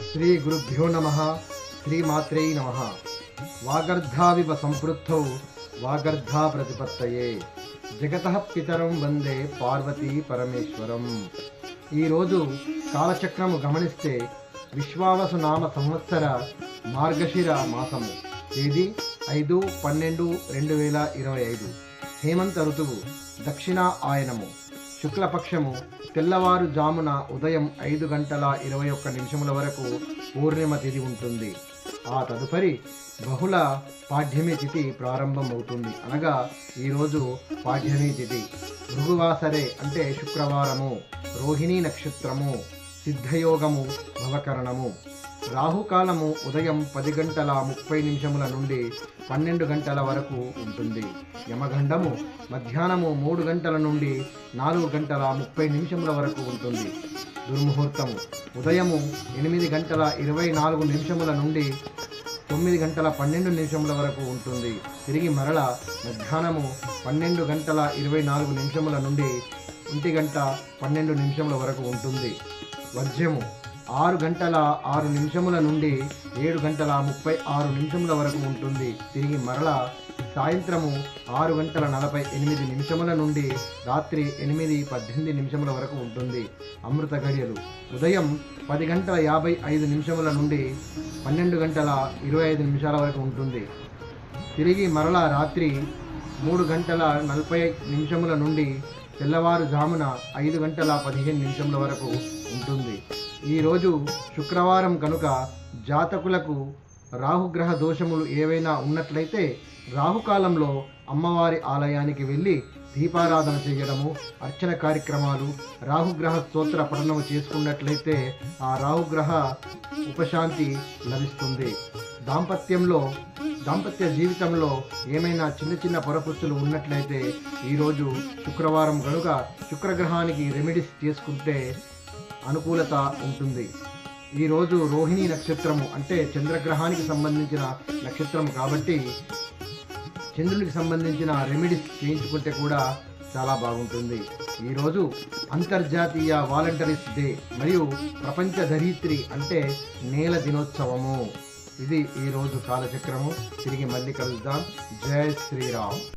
శ్రీ గురుభ్యో నమః. శ్రీమాత్రే నమః. వాగర్ధావివ సంపృద్ధౌ వాగర్ధా ప్రతిపత్తయే జగతః పితరం వందే పార్వతీ పరమేశ్వరం. ఈరోజు కాలచక్రము గమనిస్తే విశ్వావసు నామ సంవత్సర మార్గశిర మాసము, తేదీ 5/12/2025, హేమంత ఋతువు, దక్షిణ ఆయనము, శుక్లపక్షము, తెల్లవారుజామున ఉదయం 5:21 వరకు పూర్ణిమ తిథి ఉంటుంది. ఆ తదుపరి బహుళ పాడ్యమి తిథి ప్రారంభమవుతుంది. అనగా ఈరోజు పాడ్యమి తిథి. భృగువాసరే అంటే శుక్రవారము, రోహిణీ నక్షత్రము, సిద్ధయోగము, భవకరణము. రాహుకాలము ఉదయం 10:30 నుండి 12 వరకు ఉంటుంది. యమగండము మధ్యాహ్నము 3 నుండి 4:30 వరకు ఉంటుంది. దుర్ముహూర్తము ఉదయము 8:24 నుండి 9:12 వరకు ఉంటుంది. తిరిగి మరల మధ్యాహ్నము 12:24 నుండి 1:12 వరకు ఉంటుంది. వర్జ్యము 6:06 నుండి 7:36 వరకు ఉంటుంది. తిరిగి మరల సాయంత్రము 6:48 నుండి రాత్రి 8:18 వరకు ఉంటుంది. అమృత గడియలు ఉదయం 10:55 నుండి 12:25 వరకు ఉంటుంది. తిరిగి మరల రాత్రి 3:40 నుండి తెల్లవారుజామున 5:15 వరకు ఉంటుంది. ఈరోజు శుక్రవారం కనుక జాతకులకు రాహుగ్రహ దోషములు ఏవైనా ఉన్నట్లయితే రాహుకాలంలో అమ్మవారి ఆలయానికి వెళ్ళి దీపారాధన చేయడము, అర్చన కార్యక్రమాలు, రాహుగ్రహ స్తోత్ర పఠనము చేసుకున్నట్లయితే ఆ రాహుగ్రహ ఉపశాంతి లభిస్తుంది. దాంపత్య జీవితంలో ఏమైనా చిన్న పొరపుచ్చులు ఉన్నట్లయితే ఈరోజు శుక్రవారం కనుక శుక్రగ్రహానికి రెమెడీస్ చేసుకుంటే అనుకూలత ఉంటుంది. ఈరోజు రోహిణీ నక్షత్రము అంటే చంద్రగ్రహానికి సంబంధించిన నక్షత్రము కాబట్టి చంద్రునికి సంబంధించిన రెమెడీస్ చేయించుకుంటే కూడా చాలా బాగుంటుంది. ఈరోజు అంతర్జాతీయ వాలంటీర్స్ డే మరియు ప్రపంచ ధరిత్రి అంటే నేల దినోత్సవము. ఇది ఈరోజు కాలచక్రము. తిరిగి మళ్ళీ కలుద్దాం. జై శ్రీరామ్.